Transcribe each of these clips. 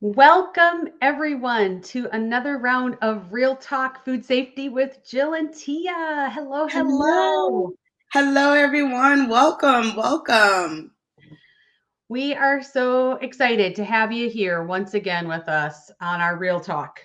Welcome, everyone, to another round of Real Talk Food Safety with Jill and Tia. Hello, Hello. hello. Hello, everyone. Welcome. Welcome. We are so excited to have you here once again with us on our Real Talk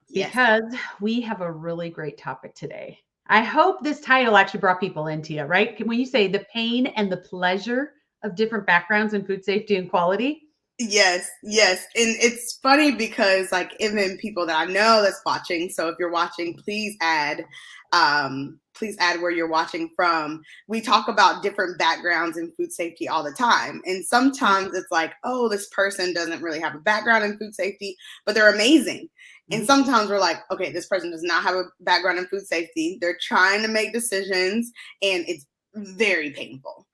Yes. because we have a really great topic today. I hope this title actually brought people into you, right? When you say the pain and the pleasure of different backgrounds in food safety and quality. Yes. Yes. And it's funny because, like, even people that I know that's watching. So if you're watching, please add where you're watching from. We talk about different backgrounds in food safety all the time. And sometimes it's like, oh, this person doesn't really have a background in food safety, but they're amazing. And sometimes we're like, okay, this person does not have a background in food safety. They're trying to make decisions and it's very painful.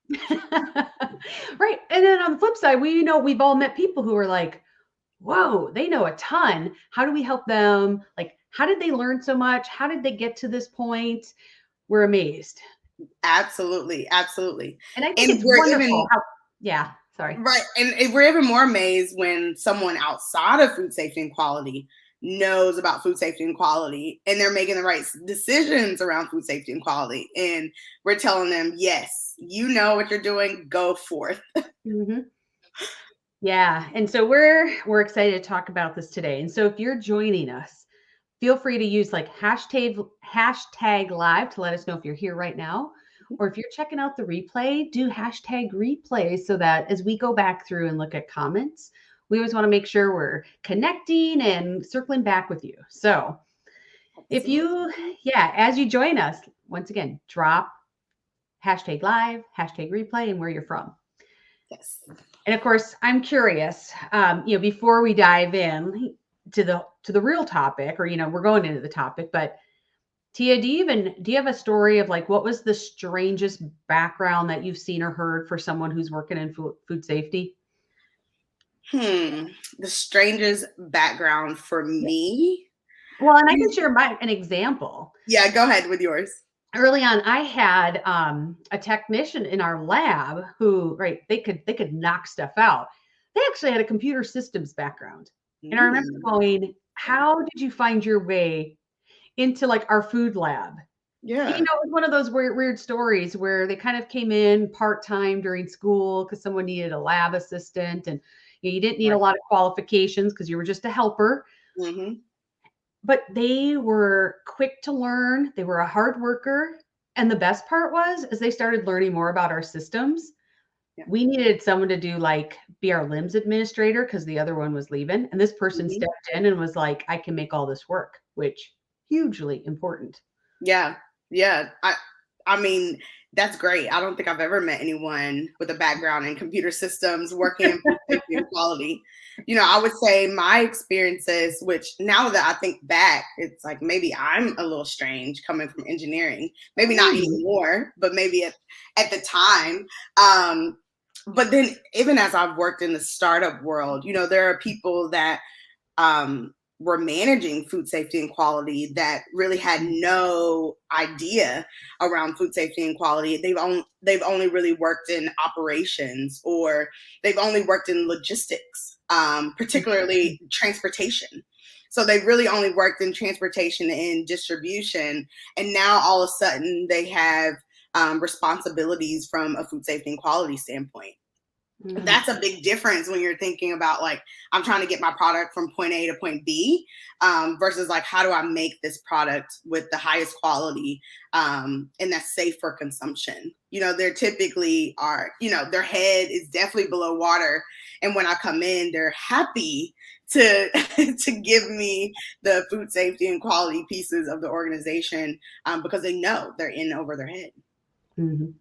Right. And then on the flip side, we've all met people who are like, whoa, they know a ton. How do we help them? Like, how did they learn so much? How did they get to this point? We're amazed. Absolutely. Absolutely. And I think And it's we're even wonderful how, yeah, sorry. right. And we're even more amazed when someone outside of food safety and quality knows about food safety and quality and they're making the right decisions around food safety and quality. And we're telling them, yes, you know what you're doing, go forth. Mhm. Yeah. And so we're excited to talk about this today. And so if you're joining us, feel free to use like hashtag live to let us know if you're here right now. Or if you're checking out the replay, do hashtag replay so that as we go back through and look at comments, we always want to make sure we're connecting and circling back with you. So if you, Absolutely. yeah, as you join us, once again, drop hashtag live, hashtag replay, and where you're from. Yes. And of course, I'm curious, before we dive in to the real topic, or we're going into the topic, but Tia, do you have a story of like what was the strangest background that you've seen or heard for someone who's working in food safety? The strangest background for Yeah. me. Well, and I can You, share an example. yeah, go ahead with yours. Early on, I had a technician in our lab who, right, they could knock stuff out. They actually had a computer systems background, and I remember Mm, going, "How did you find your way into like our food lab?" yeah. It was one of those weird stories where they kind of came in part-time during school because someone needed a lab assistant and you didn't need a Right. lot of qualifications because you were just a helper, Mm-hmm. but they were quick to learn. They were a hard worker. And the best part was as they started learning more about our systems, Yeah. we needed someone to do like be our limbs administrator because the other one was leaving. And this person Mm-hmm. stepped in and was like, I can make all this work, which hugely important. Yeah, yeah. I mean, that's great. I don't think I've ever met anyone with a background in computer systems working in food safety and quality. I would say my experiences, which now that I think back, it's like maybe I'm a little strange coming from engineering. Maybe not Maybe. anymore, but maybe at the time. Um, but then even as I've worked in the startup world, there are people that were managing food safety and quality that really had no idea around food safety and quality. They've only really worked in operations or they've only worked in logistics, particularly transportation. So they've really only worked in transportation and distribution, and now all of a sudden they have responsibilities from a food safety and quality standpoint. Mm. That's a big difference when you're thinking about like I'm trying to get my product from point A to point B, versus like how do I make this product with the highest quality, and that's safe for consumption. They're typically are their head is definitely below water, and when I come in, they're happy to to give me the food safety and quality pieces of the organization, because they know they're in over their head. Mhm.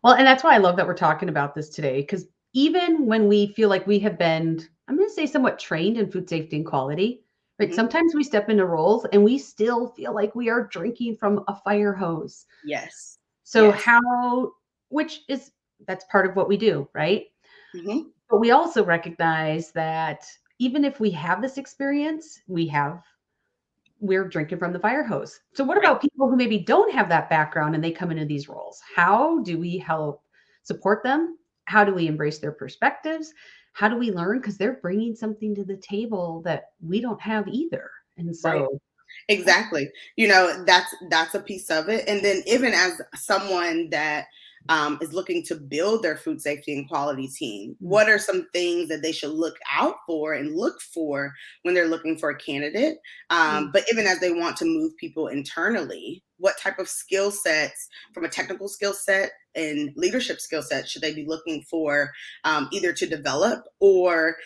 Well, and that's why I love that we're talking about this today, because even when we feel like we have been, I'm going to say somewhat trained in food safety and quality, right? Hmm. Sometimes we step into roles and we still feel like we are drinking from a fire hose. Yes. So Yes. how, which is, that's part of what we do, right? Hmm. But we also recognize that even if we have this experience, we're drinking from the fire hose. So what Right. about people who maybe don't have that background and they come into these roles? How do we help support them? How do we embrace their perspectives? how do we learn? Because they're bringing something to the table that we don't have either. And Right. so, Exactly. That's a piece of it. And then even as someone that is looking to build their food safety and quality team, mm, what are some things that they should look out for and look for when they're looking for a candidate? mm, But even as they want to move people internally, what type of skill sets, from a technical skill set and leadership skill set, should they be looking for, either to develop or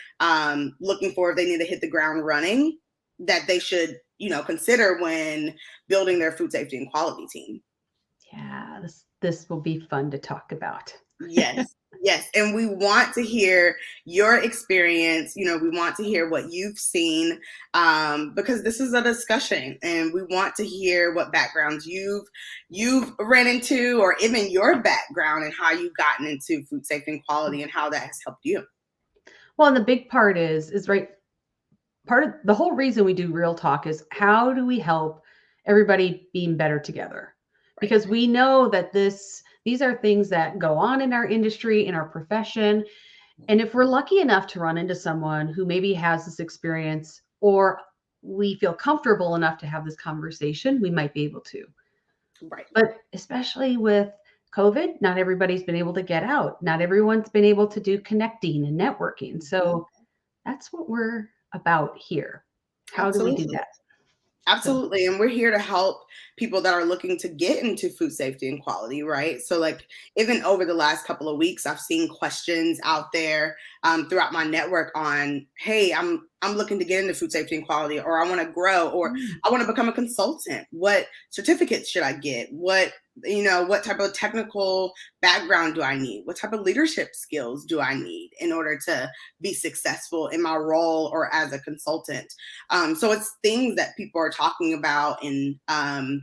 looking for if they need to hit the ground running, that they should, consider when building their food safety and quality team? yeah, this will be fun to talk about. Yes. Yes. And we want to hear your experience. We want to hear what you've seen, because this is a discussion and we want to hear what backgrounds you've ran into, or even your background and how you've gotten into food safety and quality and how that has helped you. Well, and the big part is right. Part of the whole reason we do real talk is how do we help everybody being better together? Right. Because we know that these are things that go on in our industry, in our profession. And if we're lucky enough to run into someone who maybe has this experience, or we feel comfortable enough to have this conversation, we might be able to. Right. But especially with COVID, not everybody's been able to get out. Not everyone's been able to do connecting and networking. Mhm. So that's what we're about here. How do we do Absolutely. that? So, Absolutely. And we're here to help people that are looking to get into food safety and quality, right? So, like, even over the last couple of weeks, I've seen questions out there, throughout my network on, hey, I'm looking to get into food safety and quality, or I want to grow, or mm, I want to become a consultant. What certificates should I get? What type of technical background do I need? What type of leadership skills do I need in order to be successful in my role or as a consultant? So it's things that people are talking about and,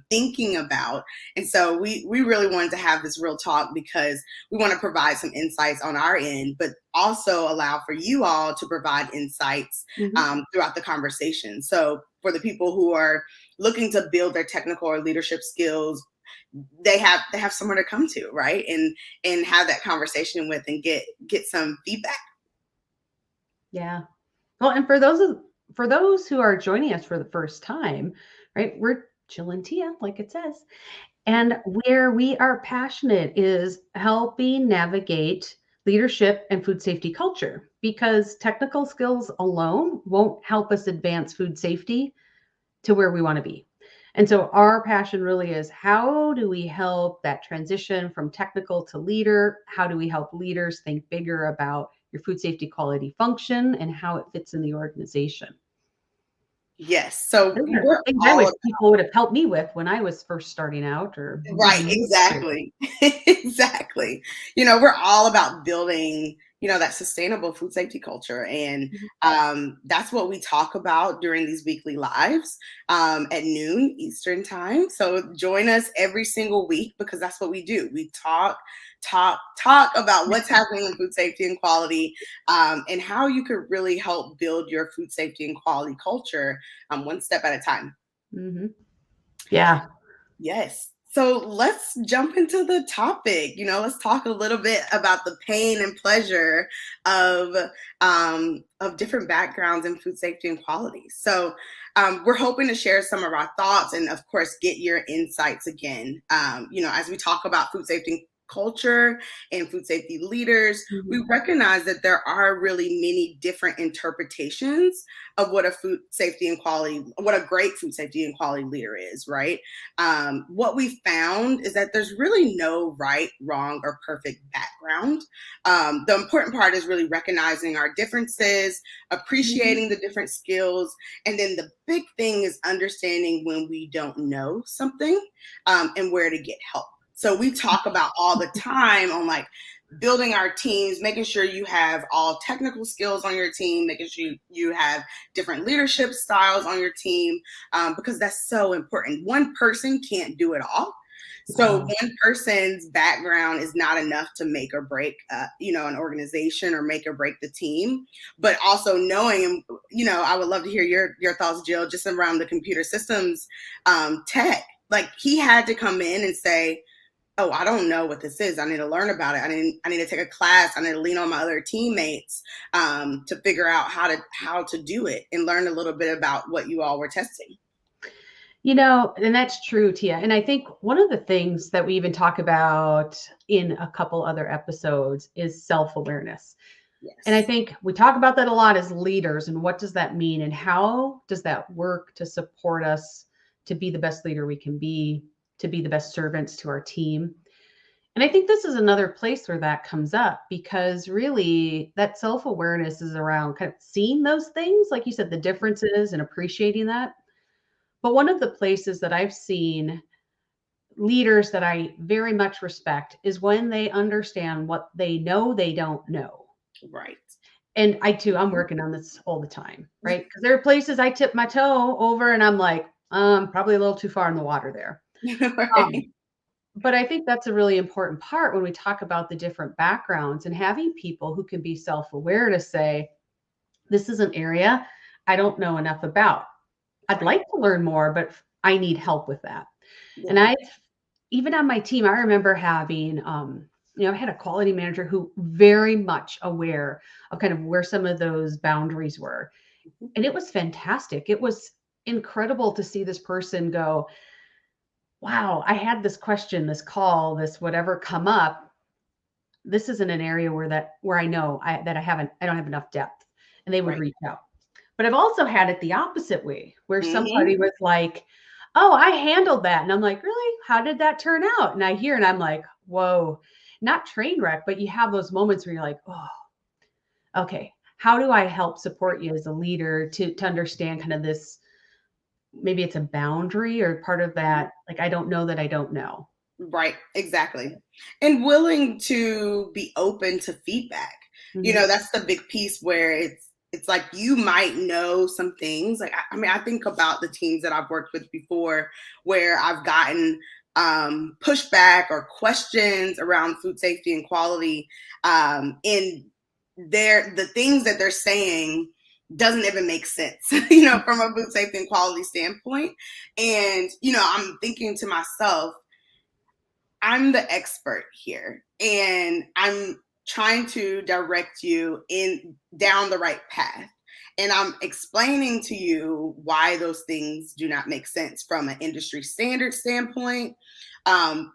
thinking about. And so we really wanted to have this real talk because we want to provide some insights on our end, but also allow for you all to provide insights, mhm. throughout the conversation. So for the people who are looking to build their technical or leadership skills, they have somewhere to come to, right? And have that conversation with and get some feedback. Yeah. Well, and for those who are joining us for the first time, right? We're Jill and Tia, like it says. And where we are passionate is helping navigate leadership and food safety culture, because technical skills alone won't help us advance food safety to where we want to be. And so our passion really is, how do we help that transition from technical to leader? How do we help leaders think bigger about your food safety quality function and how it fits in the organization? Yes. So Those are we're things I all wish people would have helped me with when I was first starting out or Right, even moved here. exactly. Exactly. We're all about building, that sustainable food safety culture. And Mhm. that's what we talk about during these weekly lives, at noon Eastern time. So join us every single week because that's what we do. We talk about what's happening in food safety and quality, and how you could really help build your food safety and quality culture, one step at a time. Mhm. Yeah. Yes. So let's jump into the topic. Let's talk a little bit about the pain and pleasure of different backgrounds in food safety and quality. So we're hoping to share some of our thoughts and, of course, get your insights again. As we talk about food safety culture and food safety leaders, Mhm. we recognize that there are really many different interpretations of what what a great food safety and quality leader is, right? What we found is that there's really no right, wrong, or perfect background. The important part is really recognizing our differences, Mhm. appreciating the different skills, and then the big thing is understanding when we don't know something, and where to get help. So we talk about all the time on, like, building our teams, making sure you have all technical skills on your team, making sure you have different leadership styles on your team, because that's so important. One person can't do it all. So No. one person's background is not enough to make or break, an organization or make or break the team. But also knowing, I would love to hear your thoughts, Jill, just around the computer systems, tech. Like, he had to come in and say, oh, I don't know what this is. I need to learn about it. I need to take a class. I need to lean on my other teammates to figure out how to do it and learn a little bit about what you all were testing. And that's true, Tia. And I think one of the things that we even talk about in a couple other episodes is self-awareness. And I Yes. think we talk about that a lot as leaders, and what does that mean and how does that work to support us to be the best leader we can be, to be the best servants to our team. And I think this is another place where that comes up, because really that self-awareness is around kind of seeing those things, like you said, the differences and appreciating that. But one of the places that I've seen leaders that I very much respect is when they understand what they know they don't know. Right. And I too, I'm working on this all the time, right? Because there are places I tip my toe over and I'm like, probably a little too far in the water there. Um, Right. but I think that's a really important part when we talk about the different backgrounds and having people who can be self-aware to say, this is an area I don't know enough about. I'd Right. like to learn more, but I need help with that. And Yeah. I, even on my team, I remember having, I had a quality manager who very much aware of kind of where some of those boundaries were. And it was fantastic. It was incredible to see this person go, wow, I had this question, this call, this whatever come up. This isn't an area where I know that I don't have enough depth. And they would Right. reach out. But I've also had it the opposite way, where Hmm. somebody was like, "Oh, I handled that." And I'm like, "Really? How did that turn out?" And I hear and I'm like, "Whoa." Not train wreck, but you have those moments where you're like, "Oh, okay. How do I help support you as a leader to understand kind of this, maybe it's a boundary or part of that, like I don't know that I don't know." Right, exactly. And willing to be open to feedback. Mhm. That's the big piece where it's like you might know some things. Like I mean, I think about the teams that I've worked with before where I've gotten pushback or questions around food safety and quality, and the things that they're saying doesn't even make sense, from a food safety and quality standpoint. And I'm thinking to myself, I'm the expert here and I'm trying to direct you in down the right path. And I'm explaining to you why those things do not make sense from an industry standard standpoint, from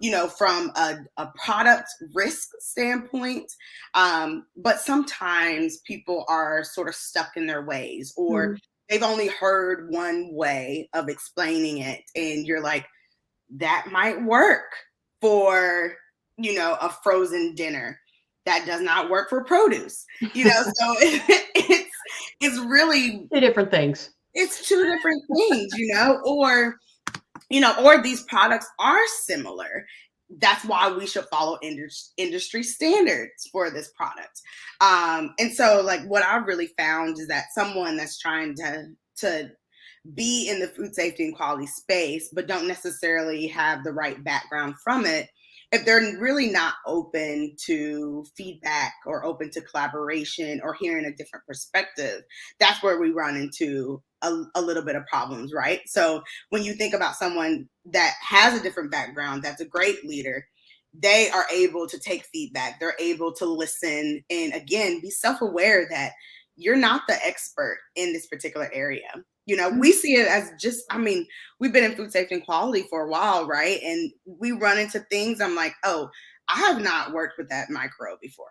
a product risk standpoint. But sometimes people are sort of stuck in their ways, or Mhm. they've only heard one way of explaining it. And you're like, that might work for a frozen dinner. That does not work for produce. So it's really, Two different things. it's two different things. Or these products are similar. That's why we should follow industry standards for this product. And so, like, what I've really found is that someone that's trying to be in the food safety and quality space, but don't necessarily have the right background from it, if they're really not open to feedback or open to collaboration or hearing a different perspective, that's where we run into a little bit of problems, right? So when you think about someone that has a different background, that's a great leader, they are able to take feedback, they're able to listen, and again, be self aware that you're not the expert in this particular area. We see it as just, I mean, we've been in food safety and quality for a while, right? And we run into things. I'm like, oh, I have not worked with that micro before.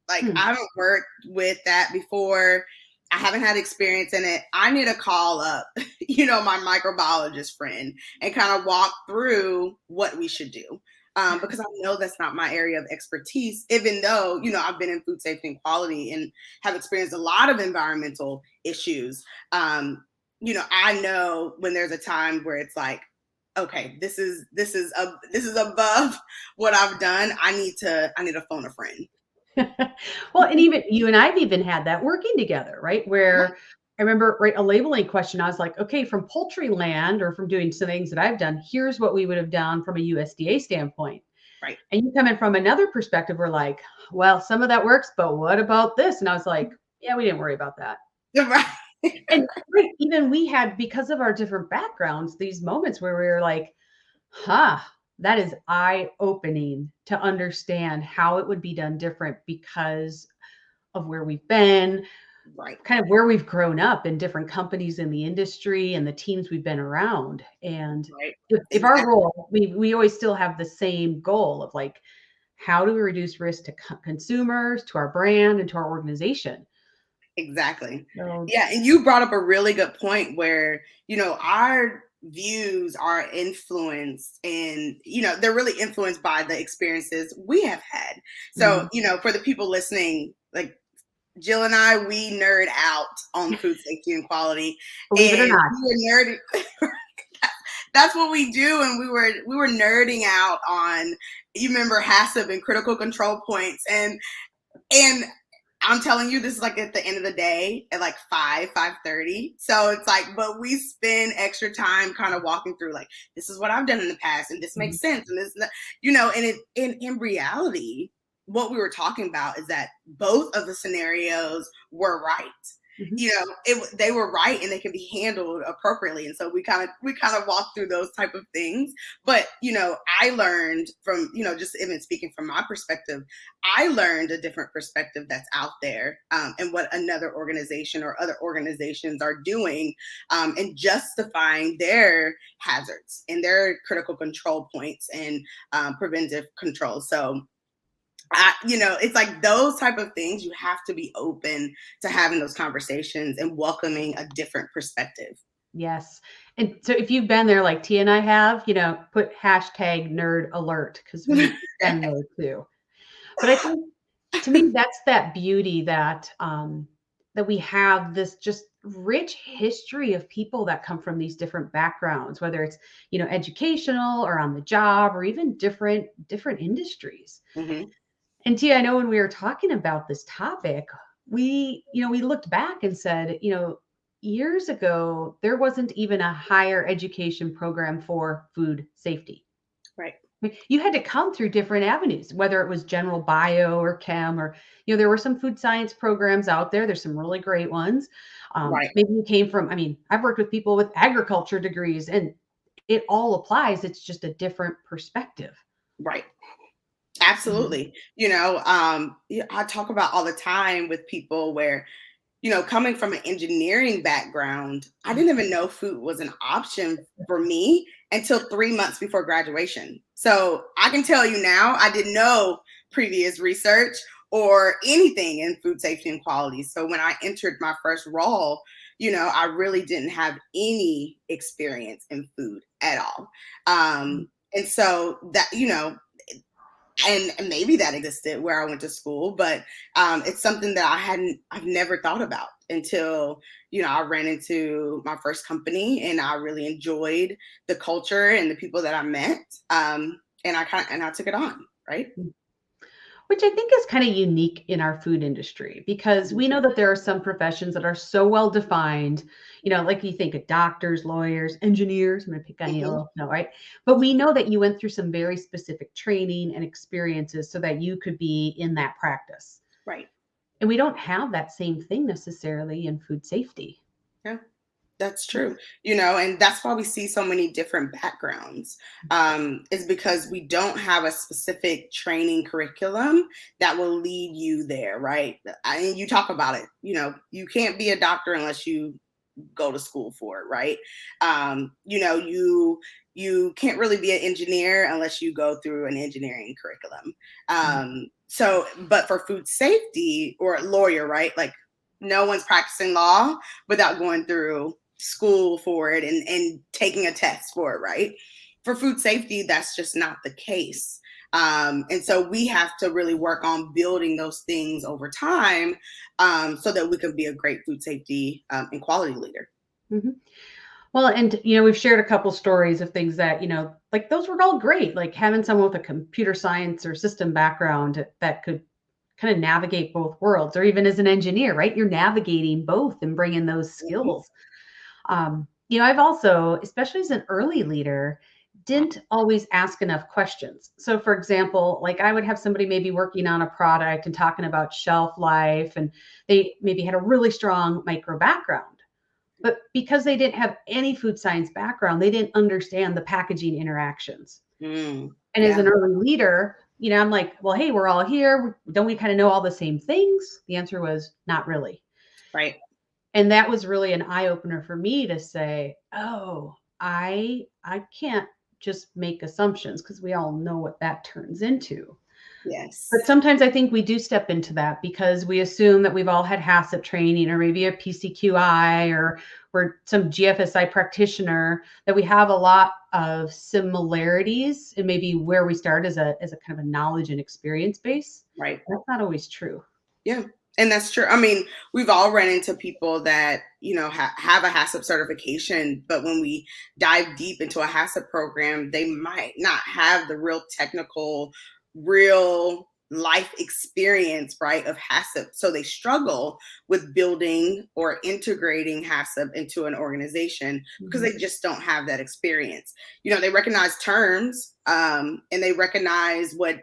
Like, Hmm. I haven't worked with that before. I haven't had experience in it. I need to call up, my microbiologist friend and kind of walk through what we should do. Because I know that's not my area of expertise, even though, I've been in food safety and quality and have experienced a lot of environmental issues. I know when there's a time where it's like, okay, this is above what I've done. I need to phone a friend. Well, and even you and I've even had that working together, right? Where I remember, right, a labeling question. I was like, okay, from poultry land or from doing some things that I've done, here's what we would have done from a USDA standpoint. Right. And you come in from another perspective, we're like, well, some of that works, but what about this? And I was like, yeah, we didn't worry about that. Right. And right, even we had, because of our different backgrounds, these moments where we were like, huh. that is eye-opening to understand how it would be done different because of where we've been, Right. kind of where we've grown up in different companies in the industry and the teams we've been around. And Right. if our Exactly. role, we always still have the same goal of like, how do we reduce risk to consumers, to our brand, and to our organization? Exactly. So, Yeah, and you brought up a really good point where, our views are influenced and, they're really influenced by the experiences we have had. So, mhm, for the people listening, like Jill and I, we nerd out on food safety and quality, believe it or and not. we were nerding. That's what we do, and we were nerding out on. You remember HACCP and critical control points, and I'm telling you, this is like at the end of the day at like 5:30. So it's like, but we spend extra time kind of walking through like, this is what I've done in the past, and this Mhm, makes sense, and this, and in reality, what we were talking about is that both of the scenarios were right. mhm. They were right and they can be handled appropriately, and so we kind of walk through those type of things. But I learned from, just even speaking from my perspective, I learned a different perspective that's out there, and what another organization or other organizations are doing, and justifying their hazards and their critical control points and preventive control. So it's like those type of things. You have to be open to having those conversations and welcoming a different perspective. Yes. And so if you've been there like T and I have, put hashtag nerd alert because we've been there too. But I think to me, that's that beauty that we have this just rich history of people that come from these different backgrounds, whether it's, educational or on the job or even different industries. Hmm. And Tia, I know when we were talking about this topic, we looked back and said, years ago, there wasn't even a higher education program for food safety. Right. You had to come through different avenues, whether it was general bio or chem, or, there were some food science programs out there. There's some really great ones. Right. Maybe you came from, I mean, I've worked with people with agriculture degrees and it all applies. It's just a different perspective. Right. Mhm. Absolutely. Yeah, I talk about all the time with people where, coming from an engineering background, I didn't even know food was an option for me until 3 months before graduation. So I can tell you now, I didn't know previous research or anything in food safety and quality. So when I entered my first role, I really didn't have any experience in food at all. And so that, and maybe that existed where I went to school, but it's something that I've never thought about until I ran into my first company, and I really enjoyed the culture and the people that I met, and I took it on, right. Which I think is kind of unique in our food industry because we know that there are some professions that are so well defined, like you think of doctors, lawyers, engineers. I'm going to pick on Hmm. you, no, right? But we know that you went through some very specific training and experiences so that you could be in that practice. Right. And we don't have that same thing necessarily in food safety. Yeah. That's true. And that's why we see so many different backgrounds, is because we don't have a specific training curriculum that will lead you there, right? I mean, you talk about it, you can't be a doctor unless you go to school for it, right? You can't really be an engineer unless you go through an engineering curriculum. So, but for food safety or a lawyer, right? Like no one's practicing law without going through school for it and taking a test for it, right? For food safety, that's just not the case. And so we have to really work on building those things over time, so that we can be a great food safety and quality leader. Mhm. Well, and we've shared a couple stories of things that, like those were all great, like having someone with a computer science or system background that could kind of navigate both worlds, or even as an engineer, right? You're navigating both and bringing those Mhm. skills. I've also, especially as an early leader, didn't always ask enough questions. So, for example, like I would have somebody maybe working on a product and talking about shelf life, and they maybe had a really strong micro background. But because they didn't have any food science background, they didn't understand the packaging interactions. And as Yeah. an early leader, I'm like, well, hey, we're all here. Don't we kind of know all the same things? The answer was not really. Right. And that was really an eye opener for me to say, oh, I can't just make assumptions, because we all know what that turns into. But Yes. sometimes I think we do step into that because we assume that we've all had HACCP training, or maybe a PCQI, or we're some GFSI practitioner, that we have a lot of similarities in maybe where we start as a kind of a knowledge and experience base. Right. That's not always true. Yeah. And that's true. I mean, we've all run into people that, have a HACCP certification, but when we dive deep into a HACCP program, they might not have the real technical, real life experience, right, of HACCP. So they struggle with building or integrating HACCP into an organization because Mhm. they just don't have that experience. They recognize terms, and they recognize what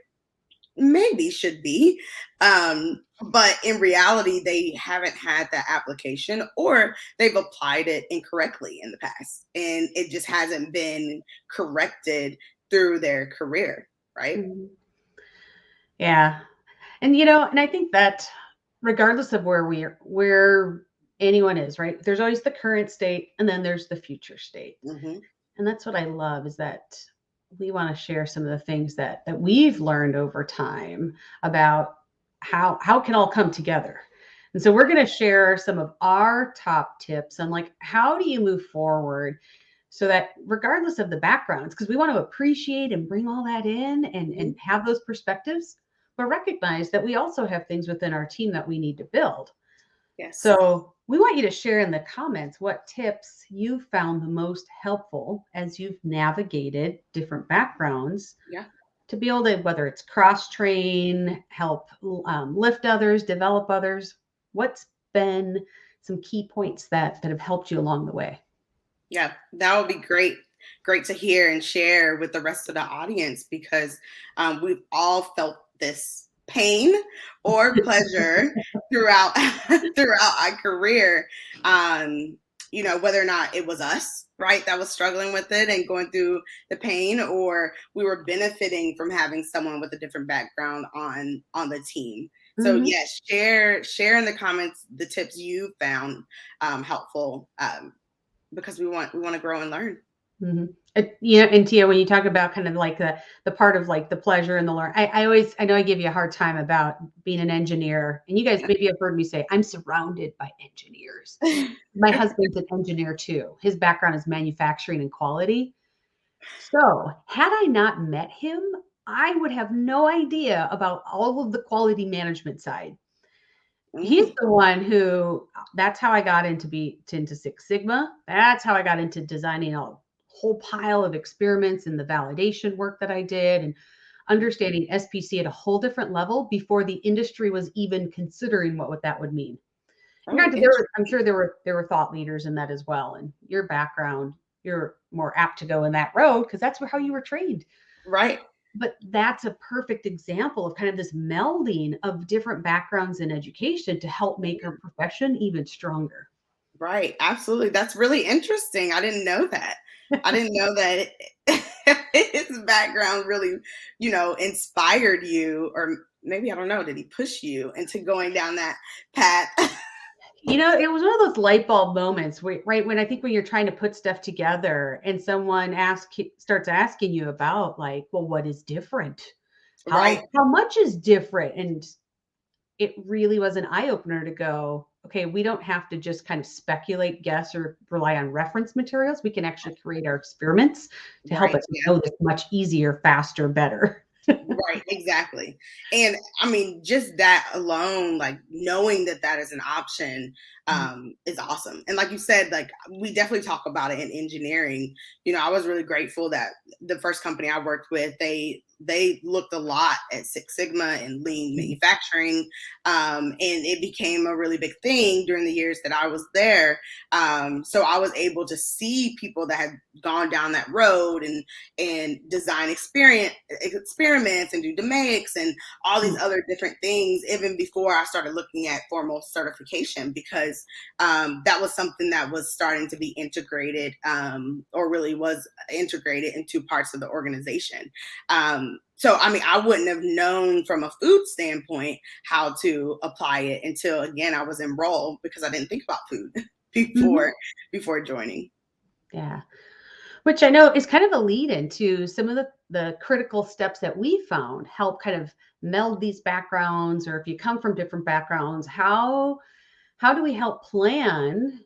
maybe should be. But in reality, they haven't had that application, or they've applied it incorrectly in the past and it just hasn't been corrected through their career. Right. Mhm. Yeah. And and I think that regardless of where anyone is, right? There's always the current state, and then there's the future state. Hmm. And that's what I love, is that we want to share some of the things that we've learned over time about how it can all come together. And so we're going to share some of our top tips on, like, how do you move forward so that regardless of the backgrounds, because we want to appreciate and bring all that in, and have those perspectives, but recognize that we also have things within our team that we need to build. Yes. So we want you to share in the comments what tips you found the most helpful as you've navigated different backgrounds, Yeah. to be able to, whether it's cross train, help lift others, develop others. What's been some key points that have helped you along the way? Yeah. That would be great. Great to hear and share with the rest of the audience, because we've all felt this pain or pleasure throughout throughout our career. Whether or not it was us, right, that was struggling with it and going through the pain, or we were benefiting from having someone with a different background on the team. So Mhm. yes, share in the comments the tips you found helpful, because we want to grow and learn. Mhm. And Tia, when you talk about kind of like the part of like the pleasure and the learn, I know I give you a hard time about being an engineer, and you guys maybe have heard me say I'm surrounded by engineers. My husband's an engineer too. His background is manufacturing and quality. So had I not met him, I would have no idea about all of the quality management side. He's Mm, the one who, that's how I got into Six Sigma. That's how I got into designing a whole pile of experiments and the validation work that I did, and understanding SPC at a whole different level before the industry was even considering what that would mean. And oh, granted, I'm interesting. sure there were thought leaders in that as well. And your background, you're more apt to go in that road because that's how you were trained. Right. But that's a perfect example of kind of this melding of different backgrounds in education to help make our profession even stronger. Right. Absolutely. That's really interesting. I didn't know that. I didn't know that his background really, inspired you, or maybe, I don't know, did he push you into going down that path? It was one of those light bulb moments, right? When I think when you're trying to put stuff together and someone starts asking you about, like, well, what is different? Right. How much is different? And it really was an eye opener to go, okay, we don't have to just kind of speculate, guess, or rely on reference materials. We can actually create our experiments to help Right. us know this much easier, faster, better. Right, exactly. And I mean, just that alone, like knowing that that is an option, is awesome. And like you said, like we definitely talk about it in engineering. I was really grateful that the first company I worked with, they they looked a lot at Six Sigma and lean manufacturing. And it became a really big thing during the years that I was there. So I was able to see people that had gone down that road and design experiments and do DMAICs and all these other different things, even before I started looking at formal certification, because that was something that was starting to be integrated, or really was integrated into parts of the organization. So, I mean, I wouldn't have known from a food standpoint how to apply it until, again, I was enrolled, because I didn't think about food Mhm. before joining. Yeah. Which I know is kind of a lead into some of the critical steps that we found help kind of meld these backgrounds, or if you come from different backgrounds, how do we help plan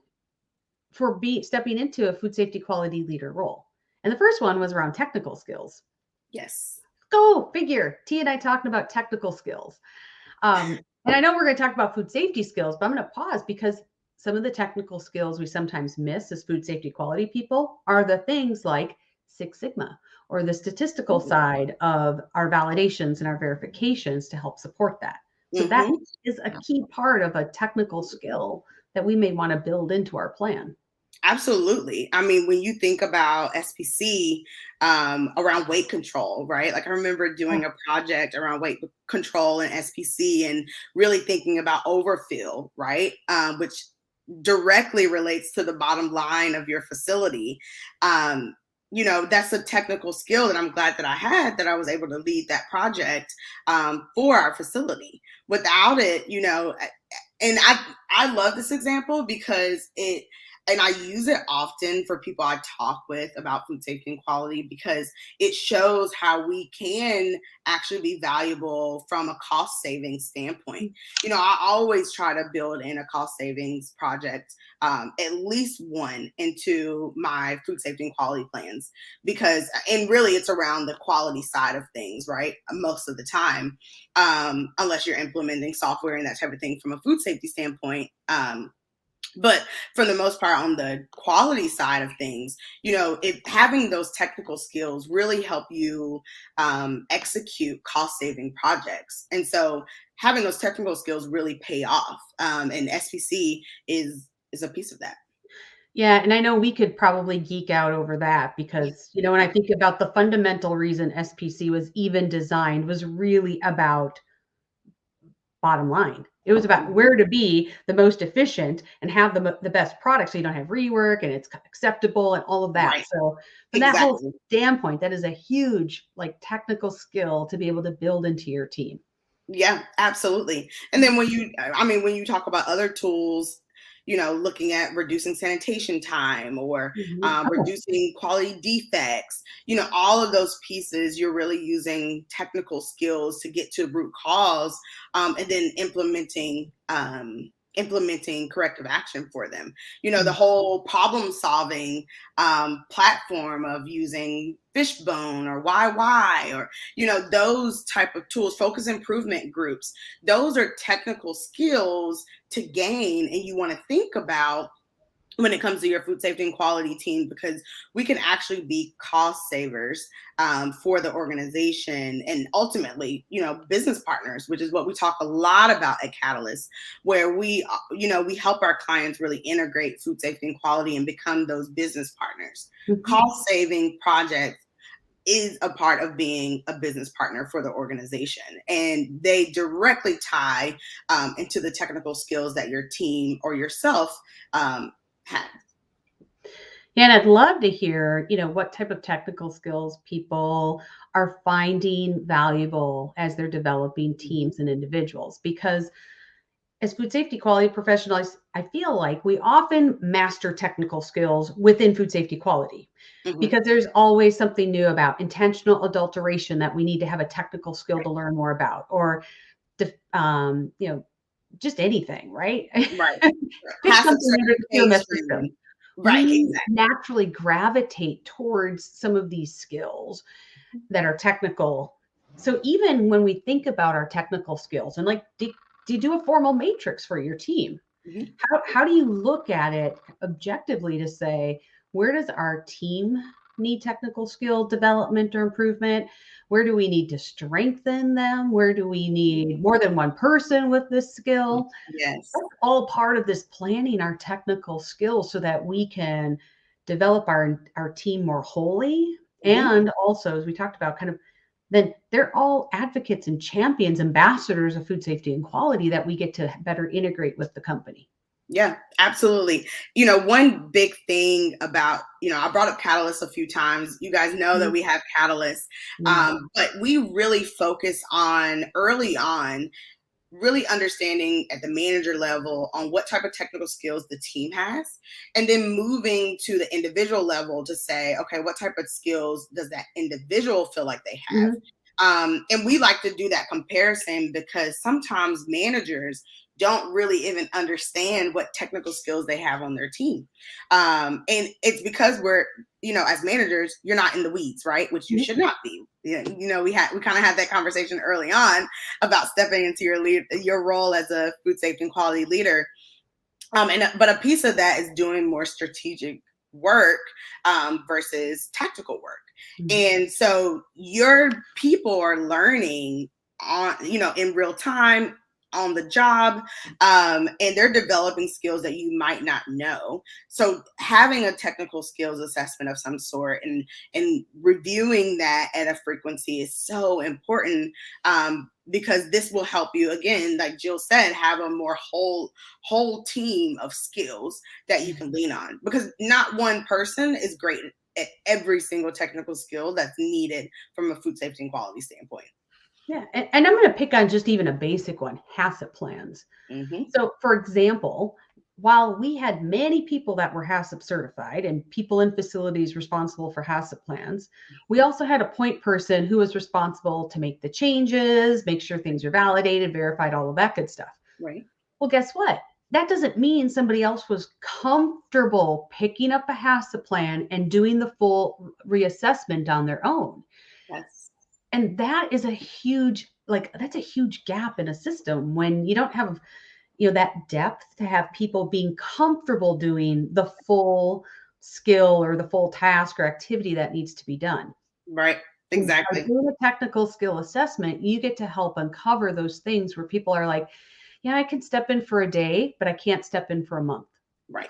for stepping into a food safety quality leader role? And the first one was around technical skills. Yes. Go figure. T and I talking about technical skills. And I know we're going to talk about food safety skills, but I'm going to pause because some of the technical skills we sometimes miss as food safety quality people are the things like Six Sigma or the statistical side of our validations and our verifications to help support that. So that Mm-hmm. is a key part of a technical skill that we may want to build into our plan. Absolutely. I mean, when you think about SPC, around weight control, right? Like I remember Yeah. doing a project around weight control and SPC and really thinking about overfill, right? Which directly relates to the bottom line of your facility. That's a technical skill that I'm glad that I had, that I was able to lead that project, for our facility. Without it, and I love this example because and I use it often for people I talk with about food safety and quality, because it shows how we can actually be valuable from a cost saving standpoint. I always try to build in a cost savings project, at least one, into my food safety and quality plans, and really it's around the quality side of things, right? Most of the time, unless you're implementing software and that type of thing from a food safety standpoint. But for the most part, on the quality side of things, if having those technical skills really help you, execute cost saving projects. And so having those technical skills really pay off. And SPC is a piece of that. Yeah, and I know we could probably geek out over that because, when I think about the fundamental reason SPC was even designed was really about bottom line. It was about Mhm. where to be the most efficient and have the best product so you don't have rework and it's acceptable and all of that. Right. So from that whole Exactly. standpoint, that is a huge like technical skill to be able to build into your team. Yeah, absolutely. And then when you talk about other tools, looking at reducing sanitation time, or Mhm. Oh, reducing quality defects, all of those pieces, you're really using technical skills to get to root cause, and then implementing corrective action for them. The mm. whole problem solving, platform of using Fishbone or YY, or those type of tools, focus improvement groups. Those are technical skills to gain, and you want to think about when it comes to your food safety and quality team, because we can actually be cost savers, for the organization, and ultimately, business partners, which is what we talk a lot about at Catalyst, where we help our clients really integrate food safety and quality and become those business partners. Mhm. Cost saving projects is a part of being a business partner for the organization. And they directly tie, into the technical skills that your team or yourself, has. And I'd love to hear, what type of technical skills people are finding valuable as they're developing teams and individuals. Because as food safety quality professionals, I feel like we often master technical skills within food safety quality Mhm. because there's always something new about intentional adulteration that we need to have a technical skill to learn more about, or just anything, right? Right. Pick Passive something under the QMS system. certification. Right, We exactly. naturally gravitate towards some of these skills that are technical. So even when we think about our technical skills and like, do you do a formal matrix for your team? Mhm. How do you look at it objectively to say, where does our team need technical skill development or improvement? Where do we need to strengthen them? Where do we need more than one person with this skill? Yes. That's all part of this planning our technical skills so that we can develop our team more wholly. Mhm. And also, as we talked about, kind of then they're all advocates and champions, ambassadors of food safety and quality that we get to better integrate with the company. Yeah, absolutely. One big thing about, I brought up Catalyst a few times. You guys know that Mhm. we have Catalyst, Yeah. but we really focus on early on really understanding at the manager level on what type of technical skills the team has, and then moving to the individual level to say, okay, what type of skills does that individual feel like they have? Mhm. And we like to do that comparison because sometimes managers don't really even understand what technical skills they have on their team. And it's because we're, as managers, you're not in the weeds, right? Which you Mhm. should not be. We kind of had that conversation early on about stepping into your role as a food safety and quality leader. But a piece of that is doing more strategic work versus tactical work. Mhm. And so your people are learning in real time on the job, and they're developing skills that you might not know. So having a technical skills assessment of some sort and reviewing that at a frequency is so important, because this will help you, again, like Jill said, have a more whole team of skills that you can lean on, because not one person is great at every single technical skill that's needed from a food safety and quality standpoint. Yeah. And I'm going to pick on just even a basic one, HACCP plans. Hmm. So, for example, while we had many people that were HACCP certified and people in facilities responsible for HACCP plans, we also had a point person who was responsible to make the changes, make sure things are validated, verified, all of that good stuff. Right. Well, guess what? That doesn't mean somebody else was comfortable picking up a HACCP plan and doing the full reassessment on their own. Yes. And that is a huge, like, that's a huge gap in a system when you don't have that depth to have people being comfortable doing the full skill or the full task or activity that needs to be done. Right. And by Exactly. doing a technical skill assessment, you get to help uncover those things where people are like, yeah, I can step in for a day, but I can't step in for a month. Right.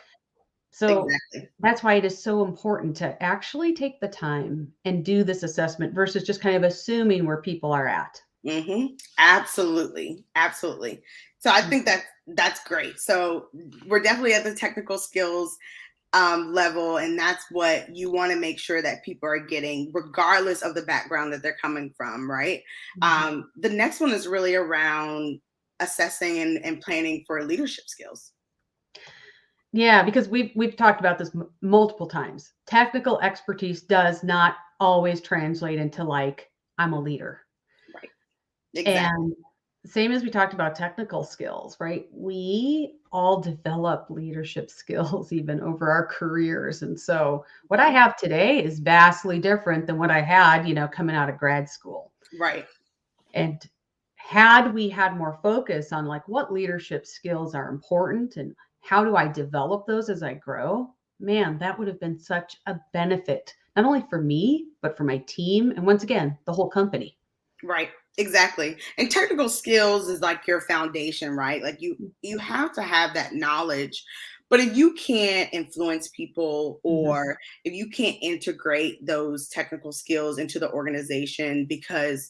So Exactly. that's why it is so important to actually take the time and do this assessment versus just kind of assuming where people are at. Absolutely. Absolutely. So I think that's great. So we're definitely at the technical skills level, and that's what you want to make sure that people are getting, regardless of the background that they're coming from, right? Mhm. The next one is really around assessing and planning for leadership skills. Yeah, because we've talked about this multiple times. Technical expertise does not always translate into like I'm a leader. Right. Exactly. And same as we talked about technical skills, right? We all develop leadership skills even over our careers. And so what I Mhm. have today is vastly different than what I had, coming out of grad school. Right. And had we had more focus on like what leadership skills are important and how do I develop those as I grow, man, that would have been such a benefit, not only for me, but for my team. And once again, the whole company. Right. Exactly. And technical skills is like your foundation, right? Like you have to have that knowledge. But if you can't influence people, Mhm. or if you can't integrate those technical skills into the organization, because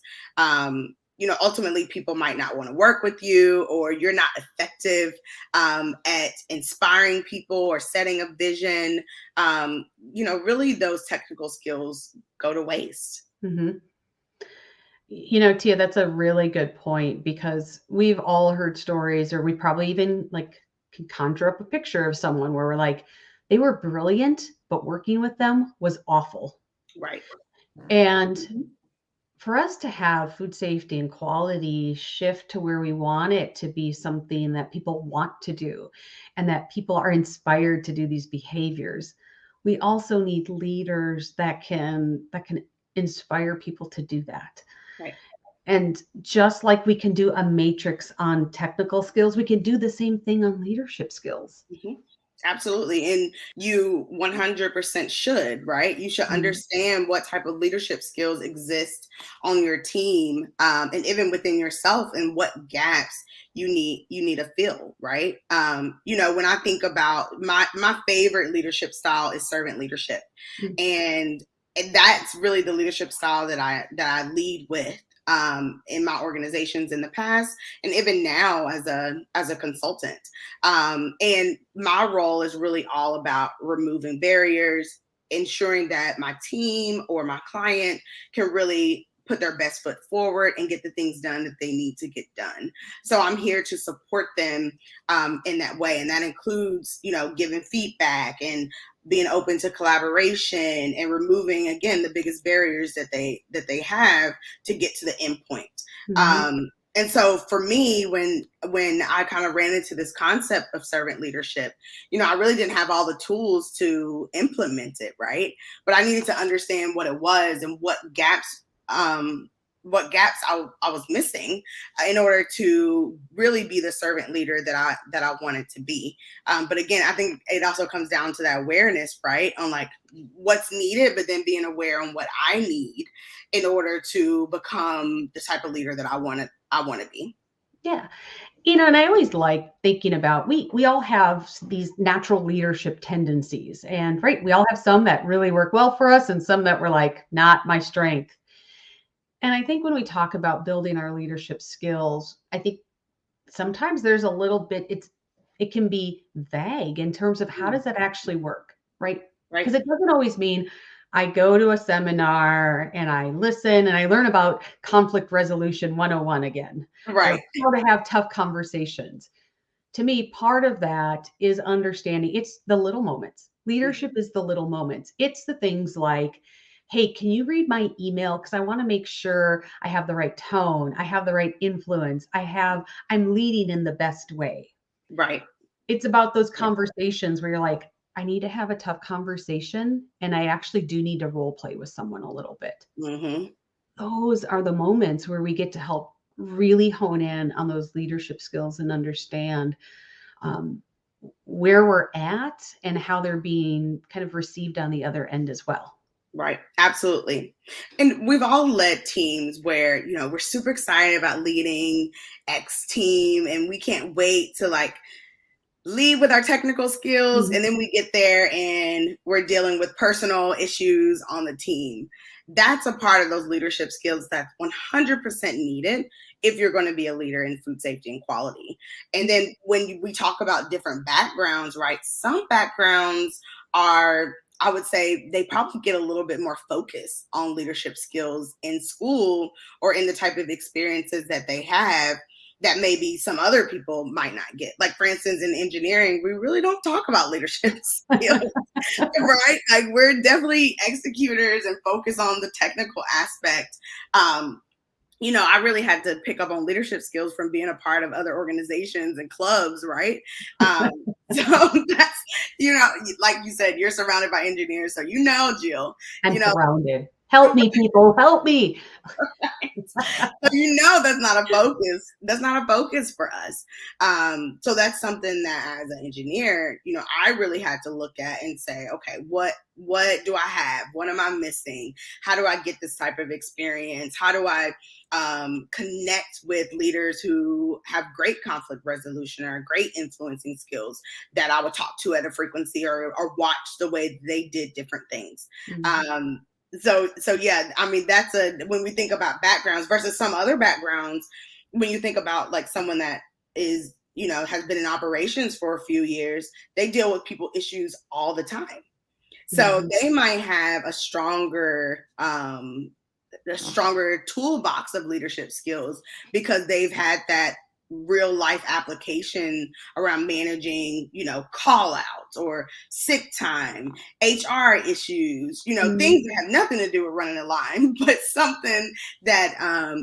ultimately people might not want to work with you, or you're not effective at inspiring people or setting a vision, really those technical skills go to waste. Mhm. Tia, that's a really good point because we've all heard stories, or we probably even like can conjure up a picture of someone where we're like, they were brilliant, but working with them was awful. Right. And Mhm. for us to have food safety and quality shift to where we want it to be something that people want to do and that people are inspired to do these behaviors, we also need leaders that can inspire people to do that. Right. And just like we can do a matrix on technical skills, we can do the same thing on leadership skills. Mhm. Absolutely. And you 100% should, right? You should Mhm. understand what type of leadership skills exist on your team, and even within yourself, and what gaps you need to fill, right? When I think about my favorite leadership style is servant leadership. Mm. And that's really the leadership style that I lead with, in my organizations in the past, and even now as a consultant. And my role is really all about removing barriers, ensuring that my team or my client can really put their best foot forward and get the things done that they need to get done. So I'm here to support them, in that way. And that includes, giving feedback and being open to collaboration and removing, again, the biggest barriers that they have to get to the end point. Mhm. And so for me, when I kind of ran into this concept of servant leadership, I really didn't have all the tools to implement it, right? But I needed to understand what it was and what gaps I was missing, in order to really be the servant leader that I wanted to be. But again, I think it also comes down to that awareness, right? On like what's needed, but then being aware on what I need in order to become the type of leader that I want to be. Yeah. And I always like thinking about we all have these natural leadership tendencies. And right, we all have some that really work well for us and some that were like not my strength. And I think when we talk about building our leadership skills, I think sometimes there's a little bit it can be vague in terms of how Mm, does that actually work, right? right, Because it doesn't always mean I go to a seminar and I listen and I learn about conflict resolution 101 again, or right. how to have tough conversations. To me, part of that is understanding it's the little moments. Mhm. Leadership is the little moments. It's the things like, hey, can you read my email? Because I want to make sure I have the right tone, I have the right influence, I'm leading in the best way. Right. It's about those Right. conversations where you're like, I need to have a tough conversation and I actually do need to role play with someone a little bit. Hmm. Those are the moments where we get to help really hone in on those leadership skills and understand um, where we're at and how they're being kind of received on the other end as well. Right. Absolutely. And we've all led teams where, we're super excited about leading X team, and we can't wait to like lead with our technical skills, Mhm. and then we get there and we're dealing with personal issues on the team. That's a part of those leadership skills that's 100% needed if you're going to be a leader in food safety and quality. And then when we talk about different backgrounds, right, some backgrounds are, I would say, they probably get a little bit more focus on leadership skills in school or in the type of experiences that they have that maybe some other people might not get. Like, for instance, in engineering, we really don't talk about leadership skills, right? Like, we're definitely executors and focus on the technical aspect. Um, I really had to pick up on leadership skills from being a part of other organizations and clubs, right? Um, so that's, like you said, you're surrounded by engineers. So, Jill, I'm you know, surrounded. Help me, people, help me. so that's not a focus. That's not a focus for us. So that's something that as an engineer, I really had to look at and say, okay, what do I have? What am I missing? How do I get this type of experience? How do I connect with leaders who have great conflict resolution or great influencing skills that I would talk to at a frequency, or watch the way they did different things. Mhm. Um, so yeah, I mean, that's when we think about backgrounds versus some other backgrounds, when you think about like someone that is, has been in operations for a few years, they deal with people issues all the time. So Mhm. they might have a stronger toolbox of leadership skills because they've had that real life application around managing, call outs or sick time, HR issues, Mhm. things that have nothing to do with running a line, but something that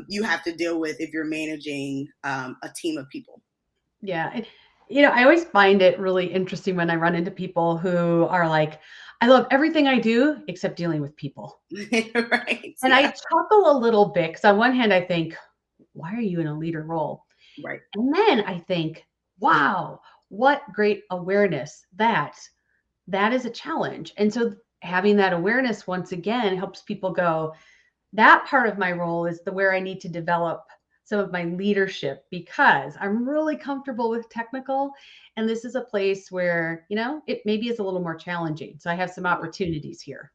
you have to deal with if you're managing a team of people. Yeah. I always find it really interesting when I run into people who are like, I love everything I do except dealing with people. Right. And I Yeah. chuckle a little bit because on one hand, I think, why are you in a leader role? Right. And then I think, wow, what great awareness that is a challenge. And so having that awareness once again helps people go, that part of my role is the where I need to develop some of my leadership because I'm really comfortable with technical. And this is a place where, it maybe is a little more challenging. So I have some opportunities here.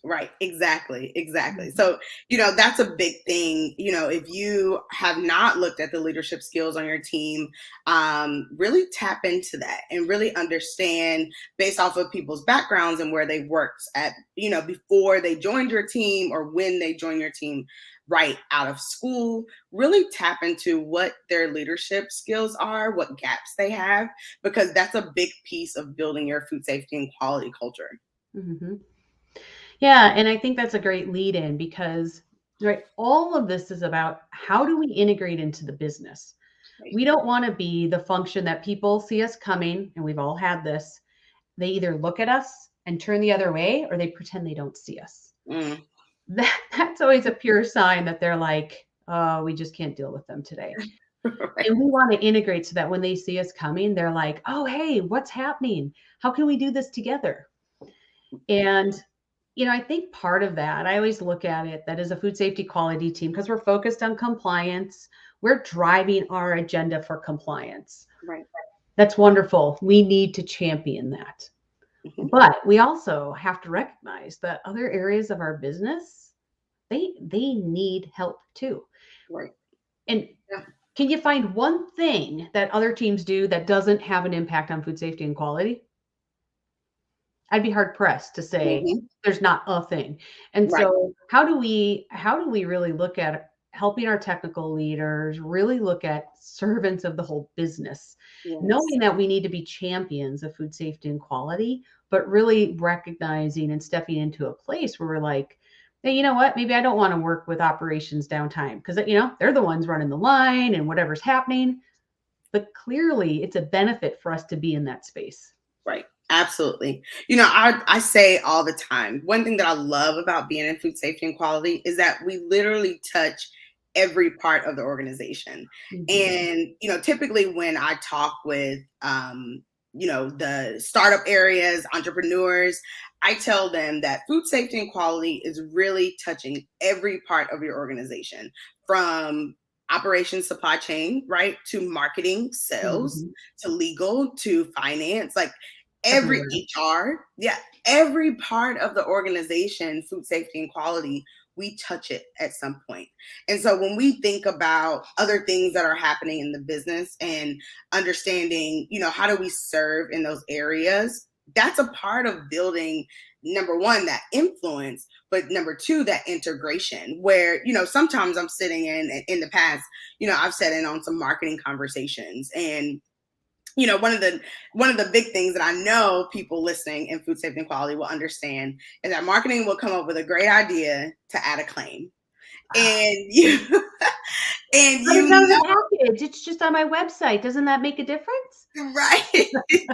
Right. Exactly. Exactly. Mhm. So, that's a big thing. If you have not looked at the leadership skills on your team, really tap into that and really understand based off of people's backgrounds and where they worked at, before they joined your team or when they joined your team right out of school. Really tap into what their leadership skills are, what gaps they have, because that's a big piece of building your food safety and quality culture. Mhm. Yeah, and I think that's a great lead in because right, all of this is about how do we integrate into the business. Right. We don't want to be the function that people see us coming, and we've all had this. They either look at us and turn the other way or they pretend they don't see us. Mm. That's always a pure sign that they're like, oh, we just can't deal with them today. Right. And we want to integrate so that when they see us coming, they're like, oh, hey, what's happening? How can we do this together? And, I think part of that, I always look at it that as a food safety quality team, because we're focused on compliance, we're driving our agenda for compliance. Right. That's wonderful. We need to champion that. Mhm. But we also have to recognize that other areas of our business, they need help too. Right. And Yeah. can you find one thing that other teams do that doesn't have an impact on food safety and quality? I'd be hard pressed to say Mhm. there's not a thing. And Right. so how do we really look at helping our technical leaders really look at servants of the whole business, Yes. knowing that we need to be champions of food safety and quality, but really recognizing and stepping into a place where we're like, hey, you know what? Maybe I don't want to work with operations downtime because they're the ones running the line and whatever's happening. But clearly it's a benefit for us to be in that space. Right. Absolutely. I say all the time, one thing that I love about being in food safety and quality is that we literally touch every part of the organization. Mhm. And, typically when I talk with, the startup areas, entrepreneurs, I tell them that food safety and quality is really touching every part of your organization from operations, supply chain, right, to marketing, sales, Mhm. to legal, to finance, like every Everywhere. HR, yeah, every part of the organization, food safety and quality, we touch it at some point. And so when we think about other things that are happening in the business and understanding, how do we serve in those areas, that's a part of building, number one, that influence, but number two, that integration where, sometimes I'm sitting in the past, I've sat in on some marketing conversations, and one of the big things that I know people listening in food safety and quality will understand is that marketing will come up with a great idea to add a claim. And you and But it you comes in a know, package. It's just on my website. Doesn't that make a difference? right? Exactly.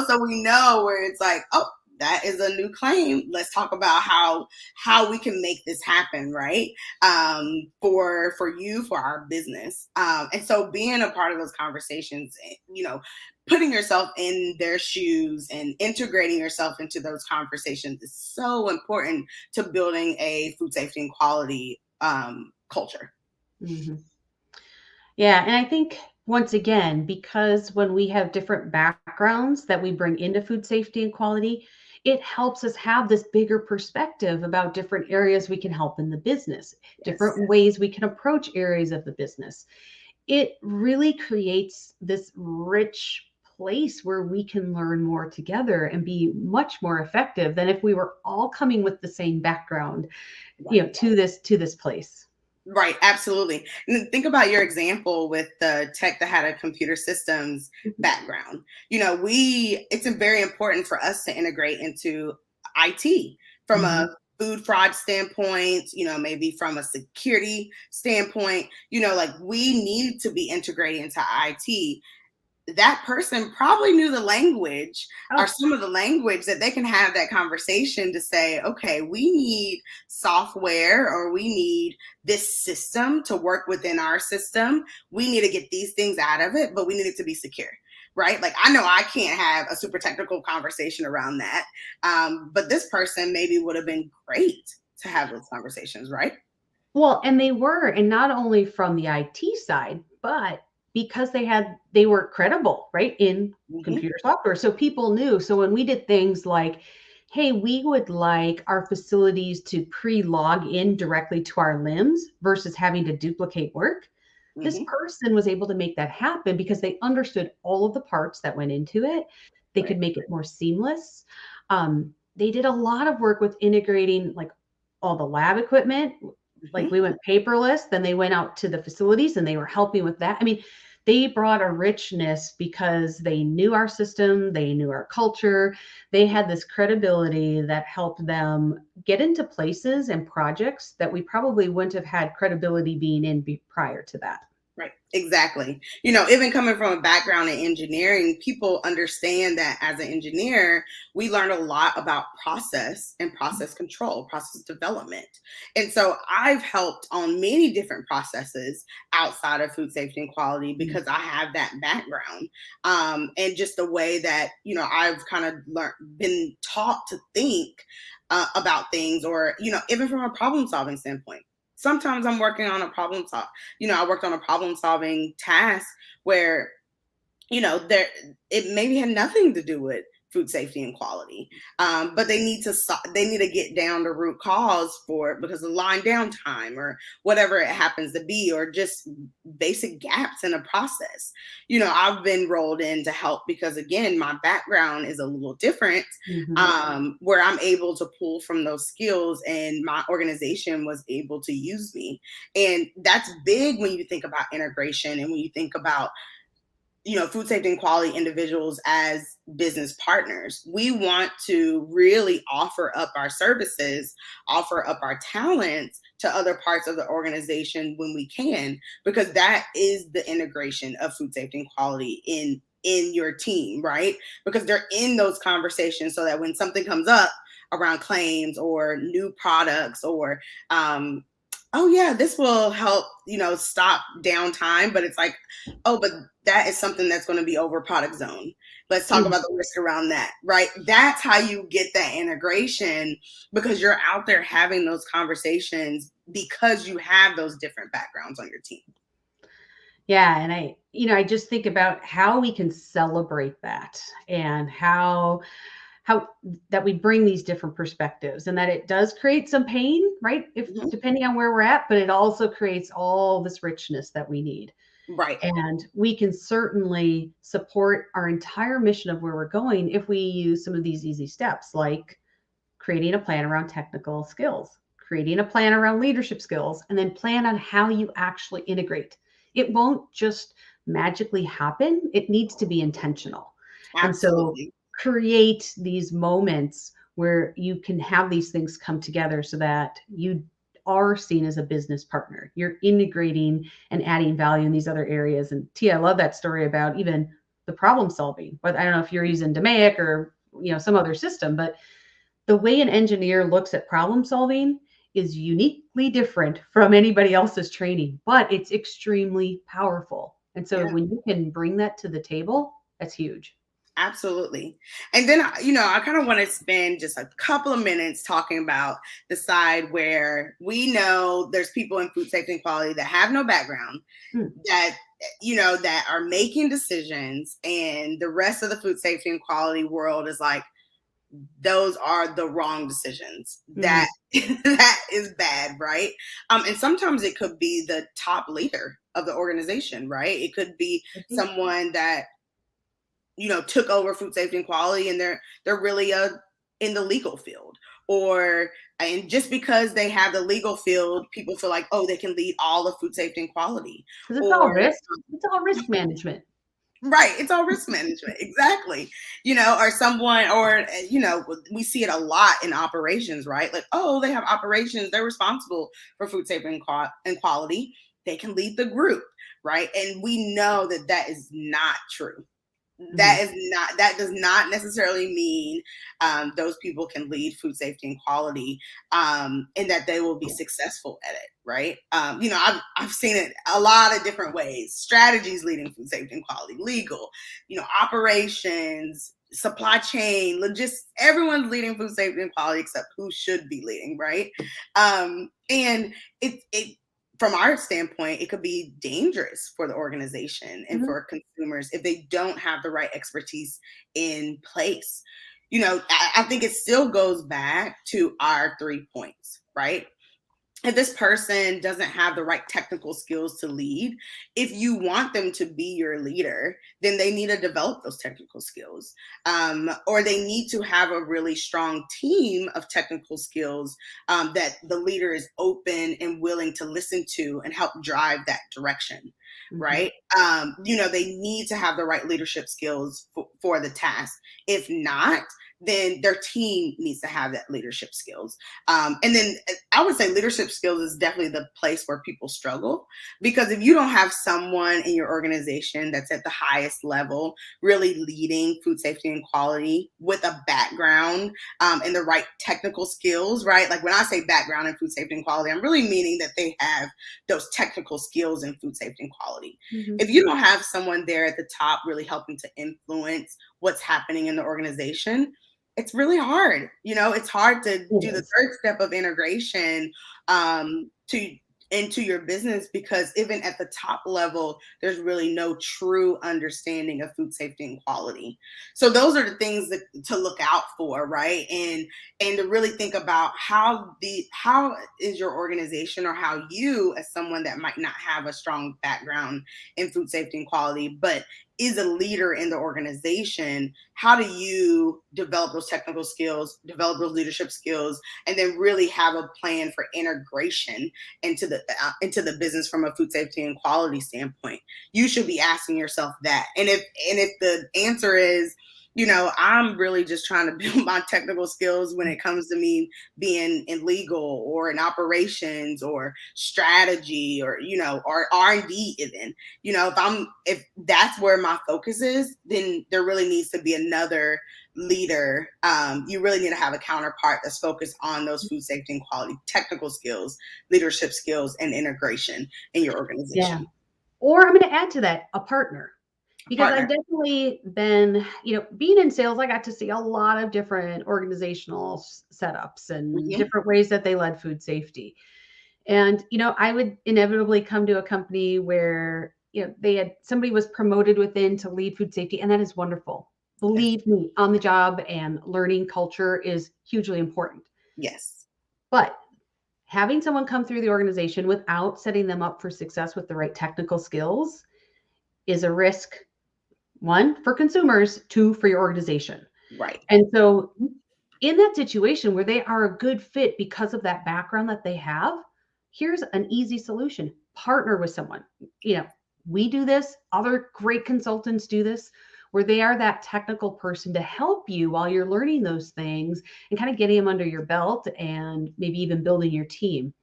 So we know where it's like, oh, that is a new claim. Let's talk about how we can make this happen, right? For you, for our business. And so being a part of those conversations, putting yourself in their shoes and integrating yourself into those conversations is so important to building a food safety and quality culture. Mhm. Yeah, and I think once again, because when we have different backgrounds that we bring into food safety and quality, it helps us have this bigger perspective about different areas we can help in the business, Yes. different ways we can approach areas of the business. It really creates this rich place where we can learn more together and be much more effective than if we were all coming with the same background, Right. to this place. Right, absolutely. And think about your example with the tech that had a computer systems Mhm. background. It's very important for us to integrate into IT from a Mhm. food fraud standpoint, maybe from a security standpoint, like we need to be integrated into IT. That person probably knew the language or Oh, some of the language that they can have that conversation to say, okay, we need software or we need this system to work within our system. We need to get these things out of it, but we need it to be secure. right? Like I know I can't have a super technical conversation around that, but this person maybe would have been great to have those conversations, right? Well, and they were, and not only from the IT side, but because they were credible, right, in Hmm. computer software. So people knew. So when we did things like, hey, we would like our facilities to pre-log in directly to our limbs versus having to duplicate work, this Hmm. person was able to make that happen because they understood all of the parts that went into it. They could Right. make it more seamless. They did a lot of work with integrating like all the lab equipment. Like Hmm. we went paperless, then they went out to the facilities and they were helping with that. I mean, they brought a richness because they knew our system, they knew our culture, they had this credibility that helped them get into places and projects that we probably wouldn't have had credibility being in prior to that. Right, exactly. You know, even coming from a background in engineering, people understand that as an engineer, we learn a lot about process and process control, process development. And so I've helped on many different processes outside of food safety and quality Mm. because I have that background. And just the way that, I've kind of been taught to think about things, or, even from a problem solving standpoint. Sometimes I'm working on a problem solve. I worked on a problem solving task where, there it maybe had nothing to do with food safety and quality, but they need to get down to root cause for it because of line downtime or whatever it happens to be, or just basic gaps in the process. I've been rolled in to help because again, my background is a little different, Mhm. where I'm able to pull from those skills, and my organization was able to use me. And that's big when you think about integration and when you think about food safety and quality individuals as business partners. We want to really offer up our services, offer up our talents to other parts of the organization when we can, because that is the integration of food safety and quality in your team, right? Because they're in those conversations so that when something comes up around claims or new products, or oh yeah, this will help, stop downtime, but it's like, oh, but that is something that's going to be over product zone. Let's talk Mm. about the risk around that, right? That's how you get that integration, because you're out there having those conversations because you have those different backgrounds on your team. Yeah, and I just think about how we can celebrate that and how that we bring these different perspectives and that it does create some pain, right? If Mhm. depending on where we're at, but it also creates all this richness that we need. Right. And we can certainly support our entire mission of where we're going if we use some of these easy steps, like creating a plan around technical skills, creating a plan around leadership skills, and then plan on how you actually integrate. It won't just magically happen, it needs to be intentional. And so Absolutely. create these moments where you can have these things come together so that you are seen as a business partner. You're integrating and adding value in these other areas. And Tia, I love that story about even the problem solving. But I don't know if you're using DMAIC or some other system, but the way an engineer looks at problem solving is uniquely different from anybody else's training, but it's extremely powerful. And so Yeah. when you can bring that to the table, that's huge. Absolutely. And then, I kind of want to spend just a couple of minutes talking about the side where we know there's people in food safety and quality that have no background, Mm. that, that are making decisions, and the rest of the food safety and quality world is like, those are the wrong decisions. That Mhm. that is bad, right? And sometimes it could be the top leader of the organization, right? It could be someone that took over food safety and quality, and they're really in the legal field, or and just because they have the legal field, people feel like, oh, they can lead all of food safety and quality, Because it's all or risk. It's all risk management. right, it's all risk management, exactly. Or someone, or we see it a lot in operations, right? Like, oh, they have operations, they're responsible for food safety and quality, they can lead the group, right? And we know that that is not true. Mhm. that does not necessarily mean those people can lead food safety and quality, and that they will be successful at it, right? I've seen it a lot of different ways. Strategies leading food safety and quality, legal, operations, supply chain, logistics. Everyone's leading food safety and quality except who should be leading, right? And it from our standpoint, it could be dangerous for the organization and Mhm. for consumers if they don't have the right expertise in place. I think it still goes back to our 3 points, right? If this person doesn't have the right technical skills to lead, if you want them to be your leader, then they need to develop those technical skills. Or they need to have a really strong team of technical skills that the leader is open and willing to listen to and help drive that direction. Mhm. Right. They need to have the right leadership skills for the task. If not, then their team needs to have that leadership skills. And then I would say leadership skills is definitely the place where people struggle, because if you don't have someone in your organization that's at the highest level really leading food safety and quality with a background and the right technical skills, right? Like when I say background in food safety and quality, I'm really meaning that they have those technical skills in food safety and quality. Mhm. If you don't have someone there at the top really helping to influence what's happening in the organization, it's really hard. It's hard to It do the is. third step of integration to into your business, because even at the top level, there's really no true understanding of food safety and quality. So those are the things to look out for, right? And to really think about how is your organization, or how you, as someone that might not have a strong background in food safety and quality, but is a leader in the organization, how do you develop those technical skills, develop those leadership skills, and then really have a plan for integration into the business from a food safety and quality standpoint? You should be asking yourself that. And if the answer is, I'm really just trying to build my technical skills when it comes to me being in legal or in operations or strategy, or R&D even. If that's where my focus is, then there really needs to be another leader. You really need to have a counterpart that's focused on those food safety and quality technical skills, leadership skills, and integration in your Yeah. organization. Or I'm gonna add to that, a partner. A Because I've partner. definitely been, being in sales, I got to see a lot of different organizational setups and Mm-hmm. different ways that they led food safety. And, I would inevitably come to a company where, somebody was promoted within to lead food safety, and that is wonderful. Yes. Believe me, on the job and learning culture is hugely important. Yes. But having someone come through the organization without setting them up for success with the right technical skills is a risk, one, for consumers, two, for your organization. Right. And so, in that situation where they are a good fit because of that background that they have, here's an easy solution: partner with someone. You know, we do this, other great consultants do this, where they are that technical person to help you while you're learning those things and kind of getting them under your belt and maybe even building your team.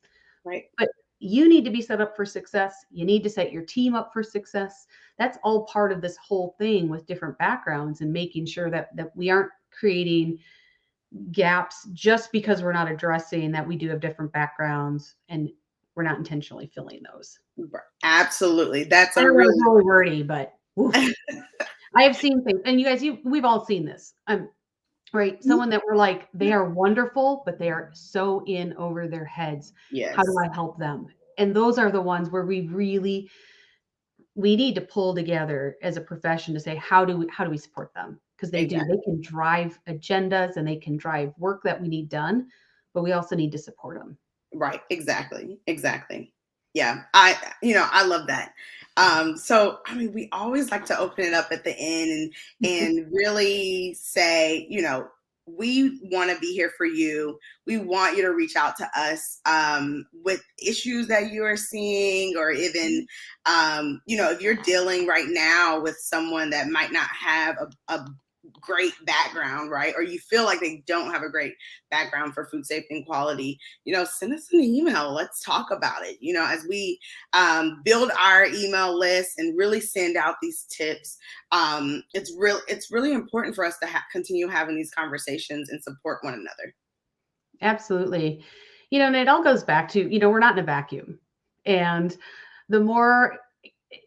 Right. But you need to be set up for success. You need to set your team up for success. That's all part of this whole thing with different backgrounds and making sure that we aren't creating gaps just because we're not addressing that we do have different backgrounds and we're not intentionally filling those. Absolutely. That's I a know that was really really wordy, but oof. I have seen things, and you guys, we've all seen this. Right? Someone that we're like, they are wonderful, but they are so in over their heads. How do yes. I help them? And those are the ones where we need to pull together as a profession to say, how do we support them? Because they Exactly. can drive agendas and they can drive work that we need done, but we also need to support them. Right. Exactly. Exactly. Yeah. I love that. So I mean, we always like to open it up at the end and really say, we want to be here for you. We want you to reach out to us with issues that you are seeing, or even, if you're dealing right now with someone that might not have a great background, right? Or you feel like they don't have a great background for food safety and quality, send us an email. Let's talk about it. As we build our email list and really send out these tips, it's really important for us to continue having these conversations and support one another. Absolutely. And it all goes back to, we're not in a vacuum. And the more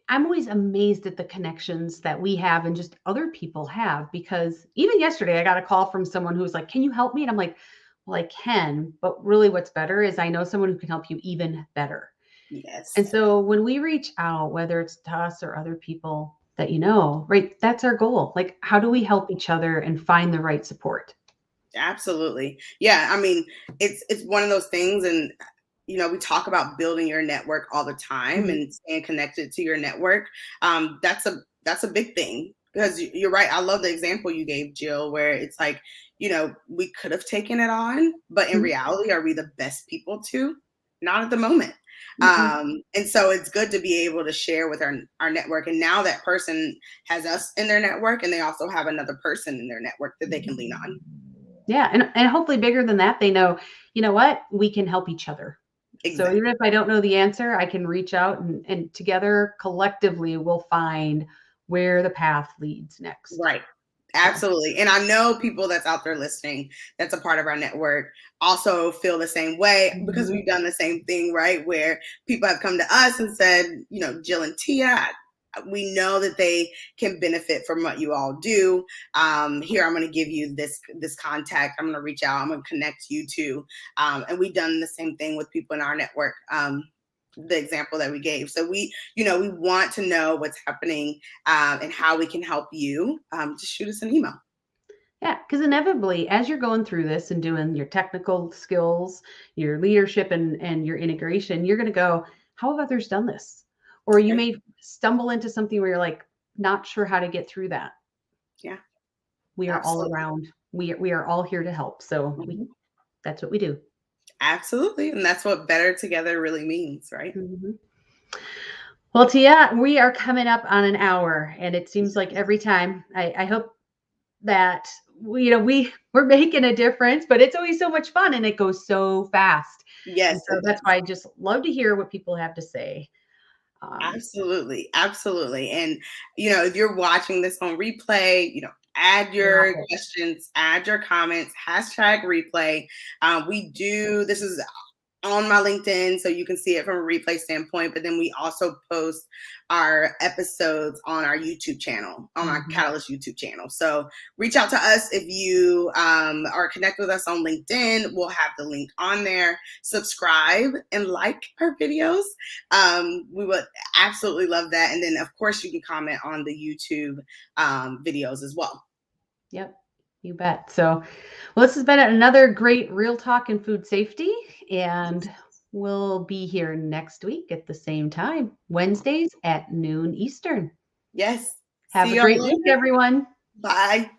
I'm always amazed at the connections that we have and just other people have, because even yesterday I got a call from someone who was like, "Can you help me?" And I'm like, "Well, I can, but really what's better is I know someone who can help you even better." And Yes. so when we reach out, whether it's to us or other people that right, that's our goal. Like, how do we help each other and find the right support? Absolutely. Yeah, I mean, it's one of those things, and we talk about building your network all the time Mhm, and staying connected to your network. That's a big thing, because you're right. I love the example you gave, Jill, where it's like, we could have taken it on, but in mhm, reality, are we the best people to? Not at the moment. mm-mm. And so it's good to be able to share with our network. And now that person has us in their network, and they also have another person in their network that they can lean on. Yeah, and hopefully bigger than that, they know, what? We can help each other. So even Exactly. if I don't know the answer, I can reach out and together collectively we'll find where the path leads next. Right. So, Absolutely. And I know people that's out there listening that's a part of our network also feel the same way, because mhm, we've done the same thing, right? Where people have come to us and said, Jill and Tia, we know that they can benefit from what you all do. Here, I'm going to give you this contact. I'm going to reach out. I'm going to connect you to. And we've done the same thing with people in our network. The example that we gave. So we want to know what's happening, and how we can help you. Just shoot us an email. yeah, because inevitably, as you're going through this and doing your technical skills, your leadership and your integration, you're going to go, how have others done this? Or you Okay. may stumble into something where you're like, not sure how to get through that. Yeah, We are all absolutely. around. We are all here to help. So Mhm. that's what we do. Absolutely. And that's what better together really means, right? Mhm. Well, Tia, we are coming up on an hour, and it seems like every time. I hope that we're making a difference, but it's always so much fun, and it goes so fast. And Yes, so it that's does. why I just love to hear what people have to say. Absolutely. Absolutely. And, if you're watching this on replay, add Love your it. questions, add your comments, hashtag replay. This is on my LinkedIn, so you can see it from a replay standpoint. But then we also post our episodes on our YouTube channel, on our Mhm. Catalyst YouTube channel. So reach out to us if you are connected with us on LinkedIn. We'll have the link on there. Subscribe and like our videos. We would absolutely love that. And then, of course, you can comment on the YouTube videos as well. Yep, you bet. So, well, this has been another great Real Talk in Food Safety, and we'll be here next week at the same time, Wednesdays at noon Eastern. Yes. Have See a y'all great week, later. everyone. Bye.